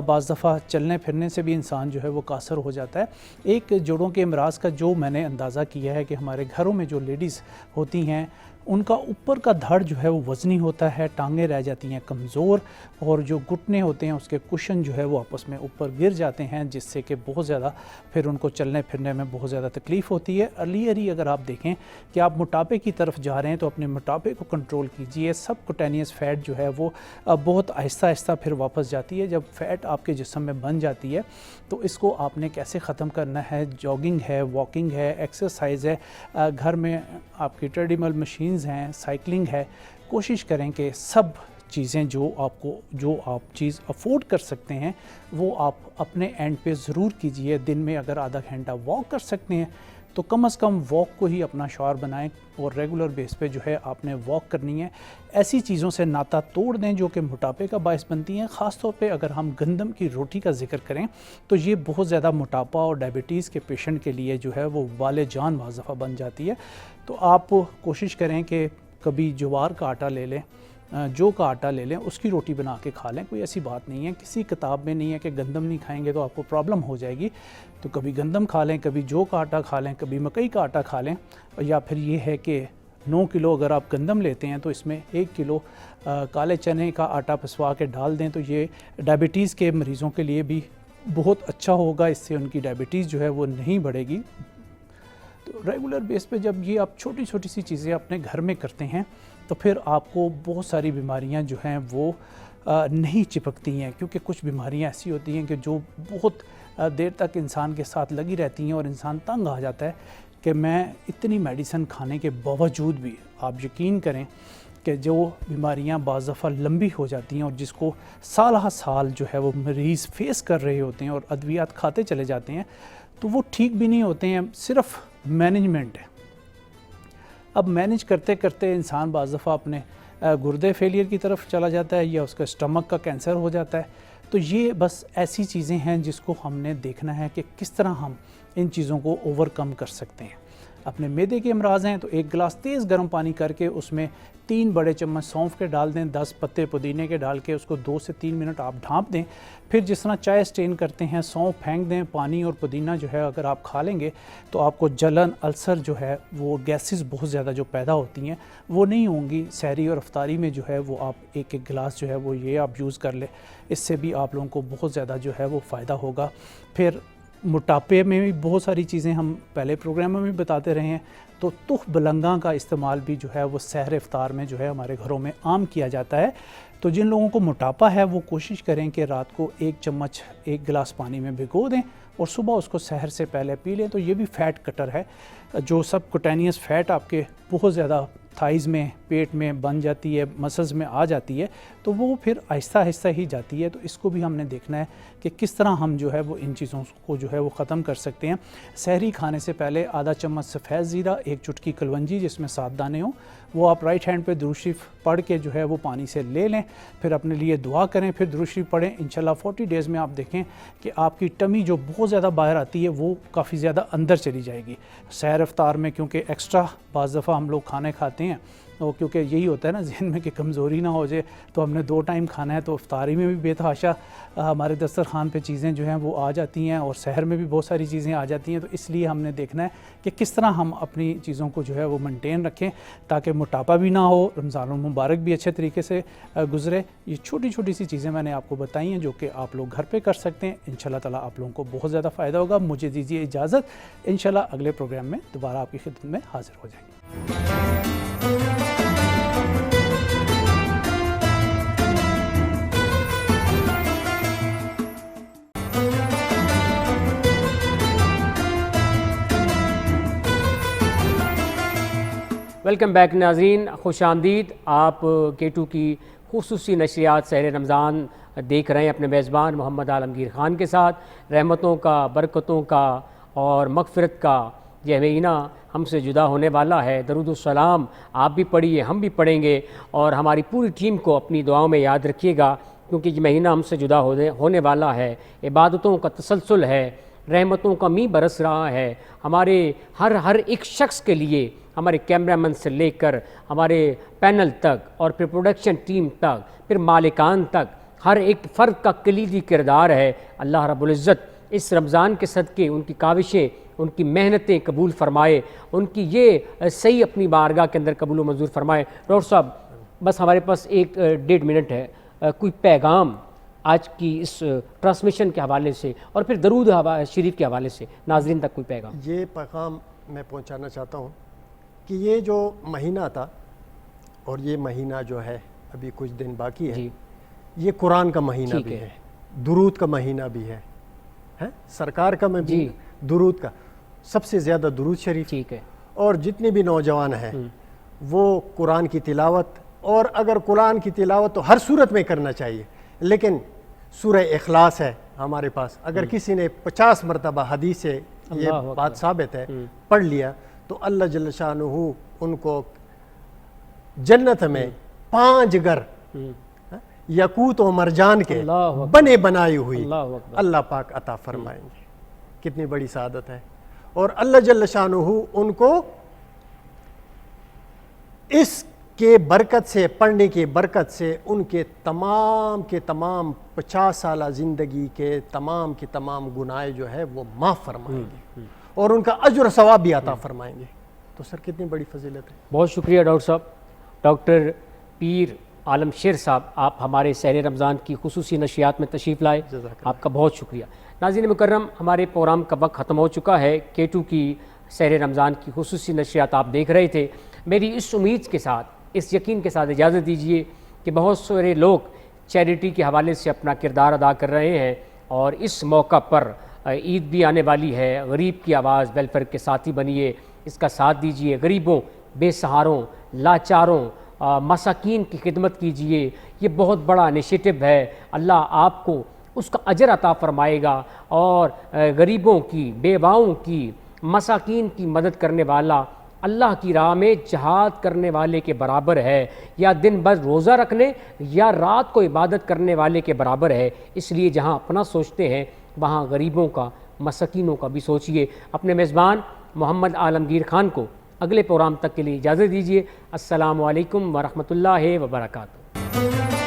بعض دفعہ چلنے پھرنے سے بھی انسان جو ہے وہ قاصر ہو جاتا ہے۔ ایک جوڑوں کے امراض کا جو میں نے اندازہ کیا ہے کہ ہمارے گھروں میں جو لیڈیز ہوتی ہیں ان کا اوپر کا دھڑ جو ہے وہ وزنی ہوتا ہے، ٹانگیں رہ جاتی ہیں کمزور، اور جو گھٹنے ہوتے ہیں اس کے کشن جو ہے وہ آپس میں اوپر گر جاتے ہیں، جس سے کہ بہت زیادہ پھر ان کو چلنے پھرنے میں بہت زیادہ تکلیف ہوتی ہے۔ ارلی اگر آپ دیکھیں کہ آپ موٹاپے کی طرف جا رہے ہیں تو اپنے موٹاپے کو کنٹرول کیجئے۔ سب کوٹینیس فیٹ جو ہے وہ بہت آہستہ آہستہ پھر واپس جاتی ہے۔ جب فیٹ آپ کے جسم میں بن جاتی ہے تو اس کو آپ نے کیسے ختم کرنا ہے؟ جاگنگ ہے، واکنگ ہے، ایکسرسائز ہے، گھر میں آپ کی ٹریڈمل مشینز ہیں، سائیکلنگ ہے۔ کوشش کریں کہ سب چیزیں جو آپ چیز افورڈ کر سکتے ہیں وہ آپ اپنے اینڈ پہ ضرور کیجئے۔ دن میں اگر آدھا گھنٹہ واک کر سکتے ہیں تو کم از کم واک کو ہی اپنا شعار بنائیں، اور ریگولر بیس پہ جو ہے آپ نے واک کرنی ہے۔ ایسی چیزوں سے ناتا توڑ دیں جو کہ موٹاپے کا باعث بنتی ہیں۔ خاص طور پہ اگر ہم گندم کی روٹی کا ذکر کریں تو یہ بہت زیادہ موٹاپا اور ڈائبٹیز کے پیشنٹ کے لیے جو ہے وہ وبال جان بعض دفعہ بن جاتی ہے۔ تو آپ کوشش کریں کہ کبھی جوار کا آٹا لے لیں، جو کا آٹا لے لیں، اس کی روٹی بنا کے کھا لیں۔ کوئی ایسی بات نہیں ہے، کسی کتاب میں نہیں ہے کہ گندم نہیں کھائیں گے تو آپ کو پرابلم ہو جائے گی۔ تو کبھی گندم کھا لیں، کبھی جو کا آٹا کھا لیں، کبھی مکئی کا آٹا کھا لیں، یا پھر یہ ہے کہ 9 کلو اگر آپ گندم لیتے ہیں تو اس میں 1 کلو کالے چنے کا آٹا پسوا کے ڈال دیں، تو یہ ڈائبٹیز کے مریضوں کے لیے بھی بہت اچھا ہوگا۔ اس سے ان کی ڈائبٹیز جو ہے وہ نہیں بڑھے گی۔ تو ریگولر بیس پہ جب یہ آپ چھوٹی چھوٹی سی چیزیں اپنے گھر میں کرتے ہیں تو پھر آپ کو بہت ساری بیماریاں جو ہیں وہ نہیں چپکتی ہیں، کیونکہ کچھ بیماریاں ایسی ہوتی ہیں کہ جو بہت دیر تک انسان کے ساتھ لگی رہتی ہیں اور انسان تنگ آ جاتا ہے کہ میں اتنی میڈیسن کھانے کے باوجود بھی، آپ یقین کریں کہ جو بیماریاں بعض دفعہ لمبی ہو جاتی ہیں اور جس کو سالہ سال جو ہے وہ مریض فیس کر رہے ہوتے ہیں اور ادویات کھاتے چلے جاتے ہیں، تو وہ ٹھیک بھی نہیں ہوتے ہیں، صرف مینجمنٹ ہے۔ اب مینج کرتے کرتے انسان بعض دفعہ اپنے گردے فیلئر کی طرف چلا جاتا ہے یا اس کا اسٹمک کا کینسر ہو جاتا ہے۔ تو یہ بس ایسی چیزیں ہیں جس کو ہم نے دیکھنا ہے کہ کس طرح ہم ان چیزوں کو اوور کم کر سکتے ہیں۔ اپنے معدے کے امراض ہیں تو 1 گلاس تیز گرم پانی کر کے اس میں 3 بڑے چمچ سونف کے ڈال دیں، 10 پتے پودینے کے ڈال کے اس کو 2 سے 3 منٹ آپ ڈھانپ دیں۔ پھر جس طرح چائے سٹین کرتے ہیں، سونف پھینک دیں، پانی اور پودینہ جو ہے اگر آپ کھا لیں گے تو آپ کو جلن، السر جو ہے وہ گیسز بہت زیادہ جو پیدا ہوتی ہیں وہ نہیں ہوں گی۔ سحری اور افطاری میں جو ہے وہ آپ 1 گلاس جو ہے وہ یہ آپ یوز کر لیں، اس سے بھی آپ لوگوں کو بہت زیادہ جو ہے وہ فائدہ ہوگا۔ پھر موٹاپے میں بھی بہت ساری چیزیں ہم پہلے پروگراموں میں بتاتے رہے ہیں، تو تخ بلنگاں کا استعمال بھی جو ہے وہ سحر افطار میں جو ہے ہمارے گھروں میں عام کیا جاتا ہے۔ تو جن لوگوں کو موٹاپا ہے وہ کوشش کریں کہ رات کو 1 چمچ 1 گلاس پانی میں بھگو دیں اور صبح اس کو سحر سے پہلے پی لیں۔ تو یہ بھی فیٹ کٹر ہے۔ جو سب کوٹینیس فیٹ آپ کے بہت زیادہ تھائز میں، پیٹ میں بن جاتی ہے، مسلز میں آ جاتی ہے، تو وہ پھر آہستہ آہستہ ہی جاتی ہے۔ تو اس کو بھی ہم نے دیکھنا ہے کہ کس طرح ہم جو ہے وہ ان چیزوں کو جو ہے وہ ختم کر سکتے ہیں۔ سحری کھانے سے پہلے آدھا چمچ سفید زیرہ، 1 چٹکی کلونجی جس میں 7 دانے ہوں، وہ آپ رائٹ ہینڈ پہ درود شریف پڑھ کے جو ہے وہ پانی سے لے لیں، پھر اپنے لیے دعا کریں، پھر درود شریف پڑھیں۔ انشاءاللہ 40 ڈیز میں آپ دیکھیں کہ آپ کی ٹمی جو بہت زیادہ باہر آتی ہے وہ کافی زیادہ اندر چلی جائے گی۔ سحر افطار میں کیونکہ ایکسٹرا بعض دفعہ ہم لوگ کھانے کھاتے ہیں کیونکہ یہی ہوتا ہے نا ذہن میں کہ کمزوری نہ ہو جائے، تو ہم نے 2 ٹائم کھانا ہے، تو افطاری میں بھی بے تحاشا ہمارے دسترخوان پہ چیزیں جو ہیں وہ آ جاتی ہیں، اور سحر میں بھی بہت ساری چیزیں آ جاتی ہیں، تو اس لیے ہم نے دیکھنا ہے کہ کس طرح ہم اپنی چیزوں کو جو ہے وہ مینٹین رکھیں تاکہ موٹاپا بھی نہ ہو، رمضان المبارک بھی اچھے طریقے سے گزرے۔ یہ چھوٹی چھوٹی سی چیزیں میں نے آپ کو بتائی ہیں جو کہ آپ لوگ گھر پہ کر سکتے ہیں، انشاءاللہ تعالیٰ آپ لوگوں کو بہت زیادہ فائدہ ہوگا۔ مجھے دیجیے اجازت، انشاءاللہ اگلے پروگرام میں دوبارہ آپ کی خدمت میں حاضر ہو جائیں گے۔ ویلکم بیک ناظرین، خوش آمدید۔ آپ K2 کی خصوصی نشریات سحر رمضان دیکھ رہے ہیں اپنے میزبان محمد عالمگیر خان کے ساتھ۔ رحمتوں کا، برکتوں کا اور مغفرت کا یہ مہینہ ہم سے جدا ہونے والا ہے۔ درود السلام آپ بھی پڑھیے، ہم بھی پڑھیں گے، اور ہماری پوری ٹیم کو اپنی دعاؤں میں یاد رکھیے گا، کیونکہ یہ مہینہ ہم سے جدا ہونے والا ہے۔ عبادتوں کا تسلسل ہے، رحمتوں کا می برس رہا ہے ہمارے ہر ایک شخص کے لیے، ہمارے کیمرہ مین سے لے کر ہمارے پینل تک، اور پھر پروڈکشن ٹیم تک، پھر مالکان تک، ہر ایک فرد کا کلیدی کردار ہے۔ اللہ رب العزت اس رمضان کے صدقے ان کی کاوشیں، ان کی محنتیں قبول فرمائے، ان کی یہ صحیح اپنی بارگاہ کے اندر قبول و منظور فرمائے۔ ڈاکٹر صاحب بس ہمارے پاس 1.5 منٹ ہے، کوئی پیغام آج کی اس ٹرانسمیشن کے حوالے سے اور پھر درود شریف کے حوالے سے ناظرین تک کوئی پیغام؟ یہ پیغام میں پہنچانا چاہتا ہوں کہ یہ جو مہینہ تھا، اور یہ مہینہ جو ہے ابھی کچھ دن باقی ہے، یہ قرآن کا مہینہ بھی ہے، درود کا مہینہ بھی ہے، سرکار کا درود کا سب سے زیادہ درود شریف، ٹھیک ہے، اور جتنے بھی نوجوان ہیں وہ قرآن کی تلاوت، اور اگر قرآن کی تلاوت تو ہر صورت میں کرنا چاہیے، لیکن سورہ اخلاص ہے ہمارے پاس، اگر کسی نے 50 مرتبہ حدیث سے یہ بات ثابت ہے پڑھ لیا تو اللہ جل شانہ ان کو جنت میں 5 گھر یاقوت و مرجان کے بنے بنائی ہوئی اللہ پاک عطا فرمائیں گے۔ کتنی بڑی سعادت ہے، اور اللہ جل شانہ ان کو اس کے برکت سے، پڑھنے کی برکت سے، ان کے تمام 50 سالہ زندگی کے تمام گناہ جو ہے وہ معاف فرمائیں گے، اور ان کا اجر و ثواب بھی عطا فرمائیں گے۔ تو سر کتنی بڑی فضیلت ہے۔ بہت شکریہ ڈاکٹر صاحب۔ ڈاکٹر پیر عالم شیر صاحب، آپ ہمارے سحر رمضان کی خصوصی نشریات میں تشریف لائے، آپ کا بہت شکریہ۔ ناظرین مکرم، ہمارے پروگرام کا وقت ختم ہو چکا ہے۔ K2 کی سحر رمضان کی خصوصی نشریات آپ دیکھ رہے تھے۔ میری اس امید کے ساتھ، اس یقین کے ساتھ اجازت دیجیے کہ بہت سارے لوگ چیریٹی کے حوالے سے اپنا کردار ادا کر رہے ہیں، اور اس موقع پر عید بھی آنے والی ہے۔ غریب کی آواز ویلفیئر کے ساتھی بنیے، اس کا ساتھ دیجیے، غریبوں، بے سہاروں، لاچاروں، مساکین کی خدمت کیجیے۔ یہ بہت بڑا انیشیٹو ہے، اللہ آپ کو اس کا اجر عطا فرمائے گا، اور غریبوں کی، بیواؤں کی، مساکین کی مدد کرنے والا اللہ کی راہ میں جہاد کرنے والے کے برابر ہے، یا دن بھر روزہ رکھنے یا رات کو عبادت کرنے والے کے برابر ہے۔ اس لیے جہاں اپنا سوچتے ہیں وہاں غریبوں کا، مساکینوں کا بھی سوچیے۔ اپنے میزبان محمد عالمگیر خان کو اگلے پروگرام تک کے لیے اجازت دیجیے۔ السلام علیکم ورحمۃ اللہ وبرکاتہ۔